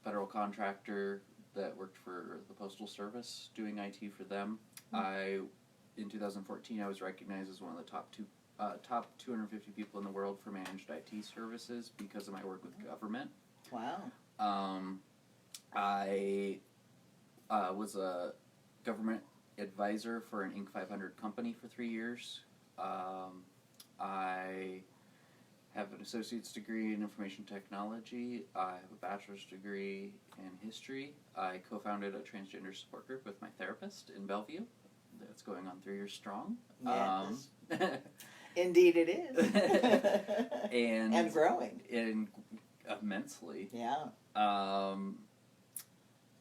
federal contractor that worked for the Postal Service, doing IT for them. In 2014, I was recognized as one of the top 250 people in the world for managed IT services because of my work with government. Wow. I was a government advisor for an Inc. 500 company for 3 years. I have an associate's degree in information technology. I have a bachelor's degree in history. I co-founded a transgender support group with my therapist in Bellevue. That's going on 3 years strong. Yes. Indeed it is. And growing. And immensely. Yeah.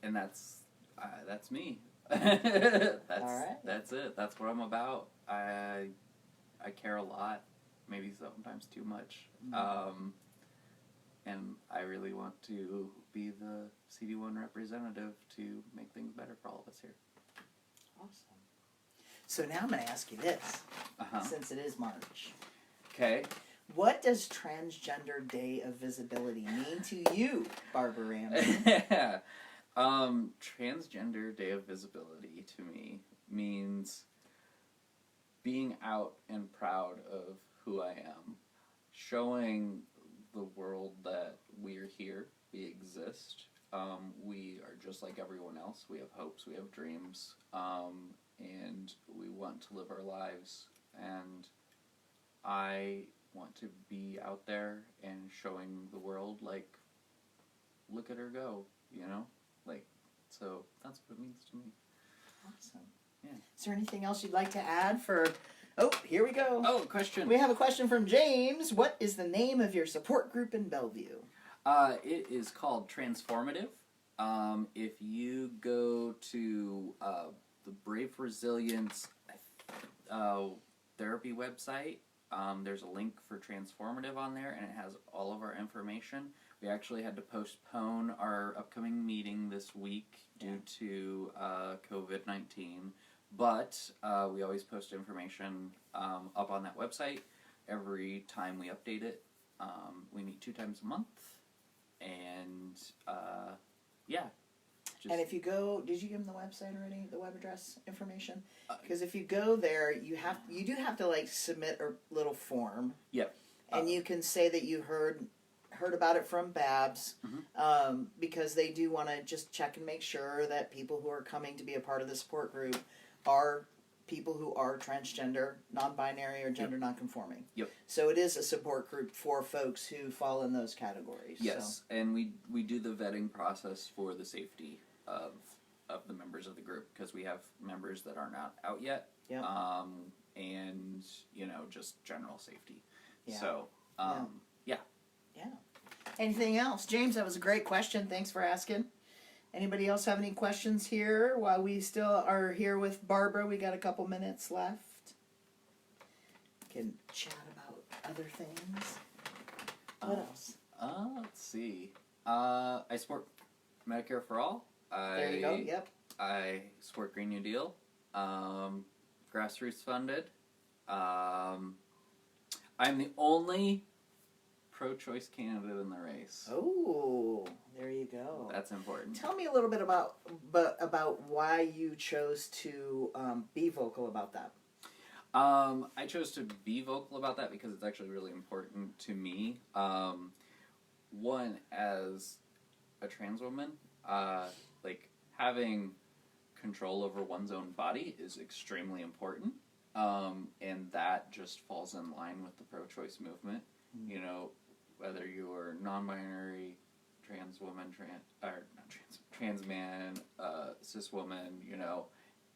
And that's me. That's All right. That's it. That's what I'm about. I care a lot, maybe sometimes too much. And I really want to be the CD1 representative to make things better for all of us here. Awesome. So now I'm going to ask you this, since it is March. Okay. What does Transgender Day of Visibility mean to you, Barbara Ramsey? Transgender Day of Visibility to me means being out and proud of who I am, showing the world that we're here, we exist, we are just like everyone else, we have hopes, we have dreams, and we want to live our lives, and I want to be out there and showing the world, like, look at her go, you know? Like, so that's what it means to me. Awesome. Yeah. Is there anything else you'd like to add for... Oh, here we go. Oh, question. We have a question from James. What is the name of your support group in Bellevue? It is called Transformative. If you go to the Brave Resilience therapy website. There's a link for Transformative on there, and it has all of our information. We actually had to postpone our upcoming meeting this week due to COVID-19, but we always post information up on that website every time we update it. We meet 2 times a month, and yeah. And if you go, did you give them the website already, the web address information? Because if you go there, you do have to like submit a little form. Yep. And you can say that you heard about it from Babs, because they do want to just check and make sure that people who are coming to be a part of the support group are people who are transgender, non-binary, or gender non-conforming. Yep. So it is a support group for folks who fall in those categories. Yes, so. and we do the vetting process for the safety of the members of the group, because we have members that are not out yet. Yep. And just general safety. Yeah. So yeah. Anything else? James, that was a great question. Thanks for asking. Anybody else have any questions here while we still are here with Barbara? We got a couple minutes left. Can chat about other things. What else? Let's see. I support Medicare for All. There you go. Yep. I support Green New Deal. Grassroots funded. I'm the only pro-choice candidate in the race. Oh, there you go. That's important. Tell me a little bit about why you chose to be vocal about that. I chose to be vocal about that because it's actually really important to me. One, as a trans woman, like having control over one's own body is extremely important. And that just falls in line with the pro-choice movement. Mm-hmm. You know, whether you're non-binary, trans woman, trans man, cis woman,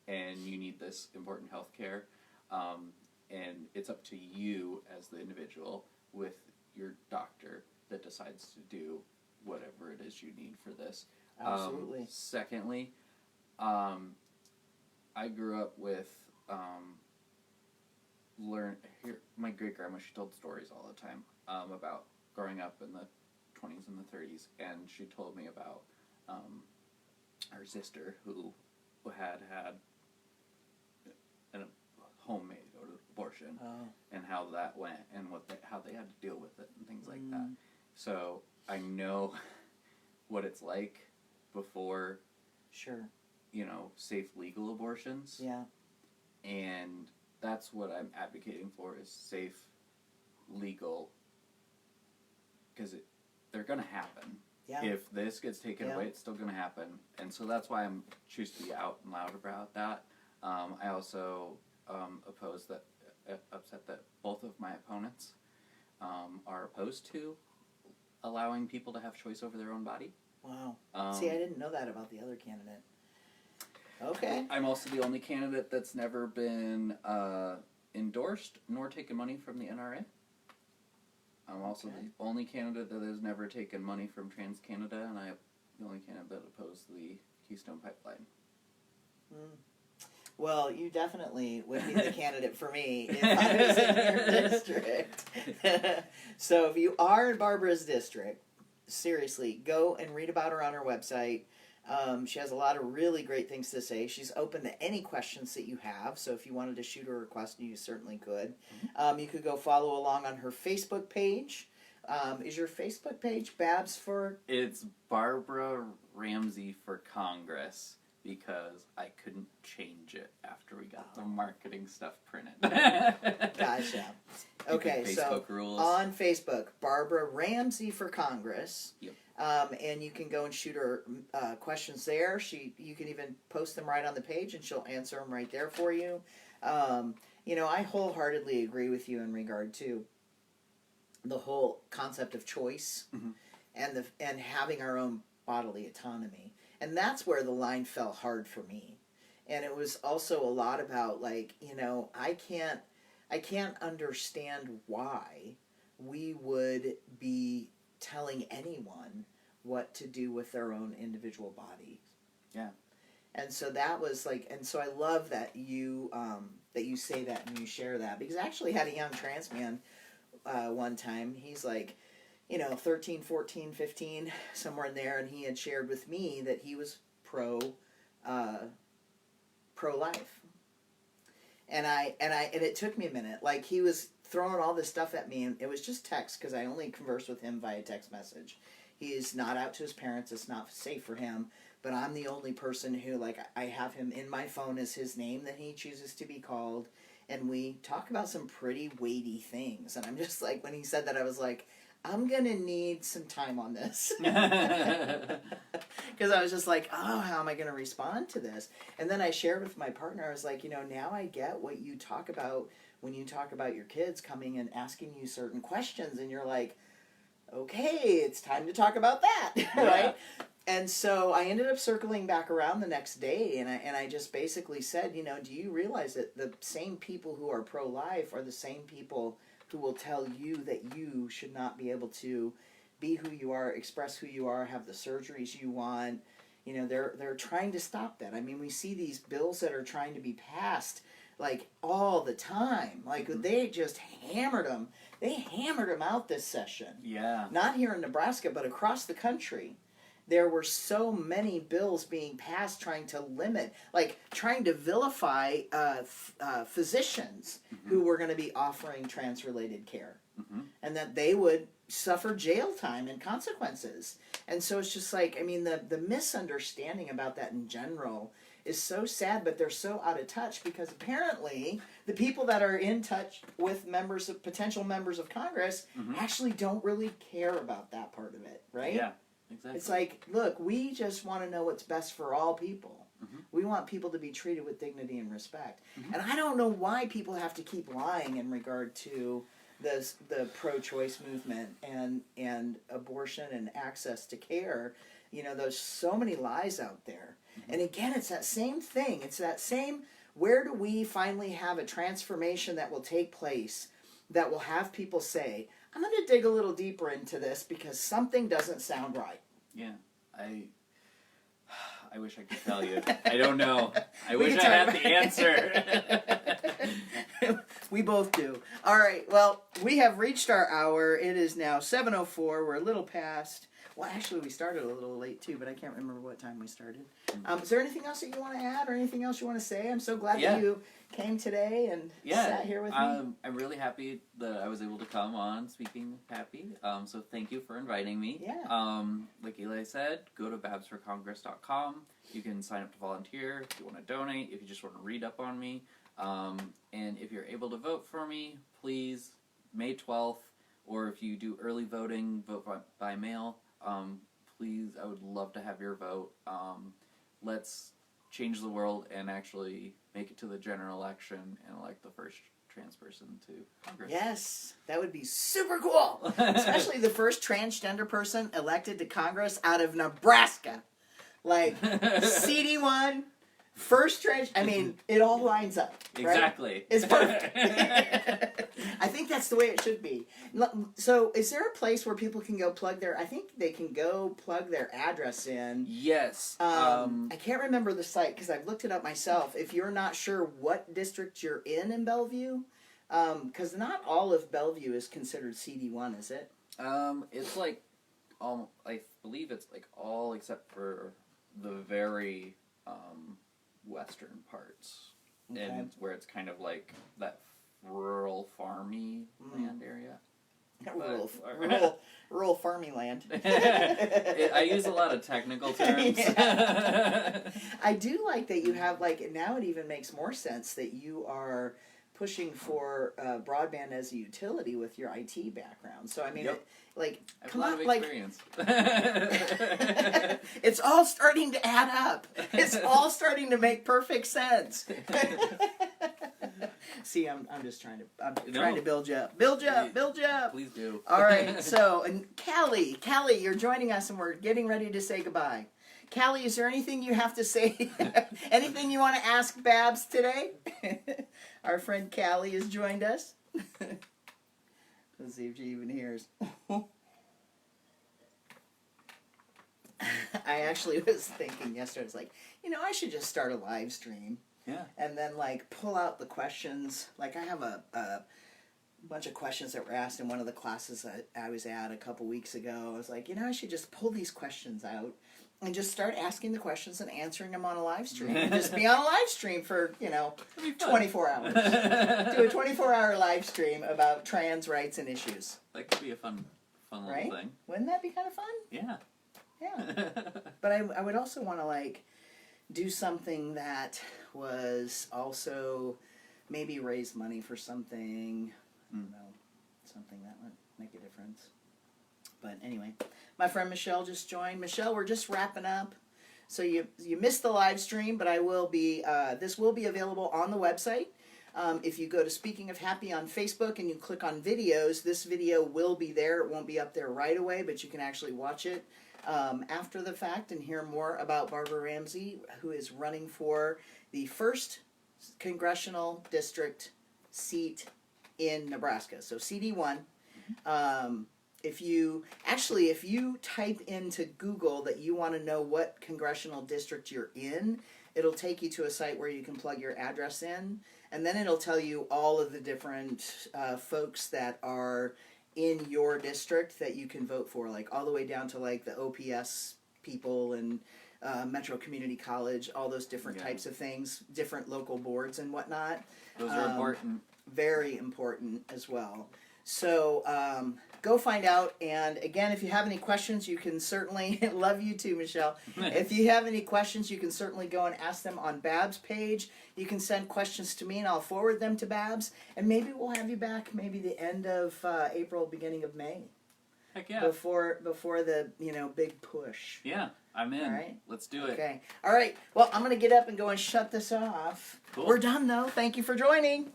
and you need this important health care, and it's up to you as the individual with your doctor that decides to do whatever it is you need for this. Absolutely. Secondly, I grew up with my great grandma. She told stories all the time about growing up in the 20s and the 30s, and she told me about her sister who had a homemade abortion, and how that went, and how they had to deal with it, and things like that. So I know what it's like before. Sure. Safe legal abortions. Yeah. And that's what I'm advocating for, is safe, legal, because they're going to happen. Yeah. If this gets taken away, it's still going to happen. And so that's why I'm choose to be out and loud about that. I also upset that both of my opponents are opposed to allowing people to have choice over their own body. Wow. See, I didn't know that about the other candidate. Okay. I'm also the only candidate that's never been endorsed nor taken money from the NRA. I'm also the only candidate that has never taken money from Trans Canada, and I'm the only candidate that opposed the Keystone Pipeline. Well, you definitely would be the candidate for me if I was in your district. So if you are in Barbara's district, seriously, go and read about her on her website. She has a lot of really great things to say. She's open to any questions that you have, so if you wanted to shoot her a question, you certainly could. You could go follow along on her Facebook page. Is your Facebook page Babs for... It's Barbara Ramsey for Congress, because I couldn't change it after we got the marketing stuff printed. Gotcha. Okay, so rules. On Facebook, Barbara Ramsey for Congress. Yep. And you can go and shoot her questions there. You can even post them right on the page, and she'll answer them right there for you. I wholeheartedly agree with you in regard to the whole concept of choice and having our own bodily autonomy. And that's where the line fell hard for me. And it was also a lot about I can't understand why we would be telling anyone what to do with their own individual body. Yeah. And so that was like, and so I love that you say that and you share that, because I actually had a young trans man one time. He's like, 13, 14, 15, somewhere in there, and he had shared with me that he was pro-life. And it took me a minute. Like, he was throwing all this stuff at me, and it was just text, because I only conversed with him via text message. He is not out to his parents. It's not safe for him. But I'm the only person who, like, I have him in my phone as his name that he chooses to be called. And we talk about some pretty weighty things. And I'm just like, when he said that, I was like, I'm going to need some time on this. Because I was just like, oh, how am I going to respond to this? And then I shared with my partner, I was like, now I get what you talk about when you talk about your kids coming and asking you certain questions. And you're like, okay, it's time to talk about that, right? And so I ended up circling back around the next day, and I just basically said, do you realize that the same people who are pro-life are the same people who will tell you that you should not be able to be who you are, express who you are, have the surgeries you want? They're trying to stop that. I mean, we see these bills that are trying to be passed like all the time. Like, they just hammered them. They hammered them out this session. Yeah. Not here in Nebraska, but across the country. There were so many bills being passed trying to limit, like trying to vilify physicians who were going to be offering trans-related care. And that they would suffer jail time and consequences. And so it's just like, I mean, the misunderstanding about that in general is so sad, but they're so out of touch, because apparently the people that are in touch with potential members of Congress actually don't really care about that part of it, right? Yeah. Exactly. It's like, look, we just want to know what's best for all people. We want people to be treated with dignity and respect. And I don't know why people have to keep lying in regard to the pro-choice movement and abortion and access to care. There's so many lies out there. And again, it's that same thing. It's that same, where do we finally have a transformation that will take place that will have people say, I'm going to dig a little deeper into this because something doesn't sound right. Yeah, I wish I could tell you. I don't know. I We wish can I had talk the answer. We both do. All right, well, we have reached our hour. It is now 7:04. We're a little past. Well, actually, we started a little late, too, but I can't remember what time we started. Is there anything else that you want to add or anything else you want to say? I'm so glad that you came today and sat here with me. I'm really happy that I was able to come on Speaking Happy. So thank you for inviting me. Yeah. Like Eli said, go to babsforcongress.com. You can sign up to volunteer if you want to donate, if you just want to read up on me. And if you're able to vote for me, please, May 12th, or if you do early voting, vote by mail. Please, I would love to have your vote. Let's change the world and actually make it to the general election and elect the first trans person to Congress. Yes, that would be super cool. Especially the first transgender person elected to Congress out of Nebraska. Like, CD1, first trans... I mean, it all lines up, right? Exactly. It's perfect. I think that's the way it should be. So, is there a place where people can go plug their... I think they can go plug their address in. Yes. I can't remember the site because I've looked it up myself. If you're not sure what district you're in Bellevue, because not all of Bellevue is considered CD1, is it? It's like, I believe it's like all except for the very western parts, and where it's kind of like that rural farmy land area. Rural farmy land. I use a lot of technical terms. I do like that you have, like, now it even makes more sense that you are pushing for broadband as a utility with your IT background. So, I mean, come on, experience. It's all starting to add up. It's all starting to make perfect sense. See, I'm just trying to build you up. Build you up. Please do. All right, so, and Callie, you're joining us and we're getting ready to say goodbye. Callie, is there anything you have to say? Anything you want to ask Babs today? Our friend Callie has joined us. Let's see if she even hears. I actually was thinking yesterday, I was like, I should just start a live stream. Yeah. And then, like, pull out the questions. Like, I have a bunch of questions that were asked in one of the classes that I was at a couple weeks ago. I was like, I should just pull these questions out and just start asking the questions and answering them on a live stream. And just be on a live stream for, 24 hours. Do a 24-hour live stream about trans rights and issues. That could be a fun little Right? thing. Wouldn't that be kind of fun? Yeah. Yeah. But I would also want to, like, do something that was also maybe raise money for something. I don't know, something that would make a difference. But anyway, my friend Michelle just joined. Michelle, we're just wrapping up. So you missed the live stream, but I will be. This will be available on the website. If you go to Speaking of Happy on Facebook and you click on videos, this video will be there. It won't be up there right away, but you can actually watch it after the fact and hear more about Barbara Ramsey, who is running for the 1st Congressional District seat in Nebraska. So CD1. If you type into Google that you want to know what congressional district you're in, it'll take you to a site where you can plug your address in, and then it'll tell you all of the different folks that are in your district that you can vote for, like all the way down to like the OPS people and Metro Community College, all those different types of things, different local boards and whatnot. Those are important. Very important as well. So go find out. And again, if you have any questions, you can certainly, love you too, Michelle. If you have any questions, you can certainly go and ask them on Babs' page. You can send questions to me and I'll forward them to Babs. And maybe we'll have you back maybe the end of April, beginning of May. Heck yeah. Before the, big push. Yeah, I'm in. All right. Let's do it. Okay. All right. Well, I'm going to get up and go and shut this off. Cool. We're done, though. Thank you for joining.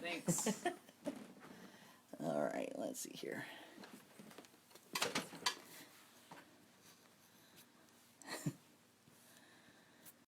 Thanks. All right. Let's see here.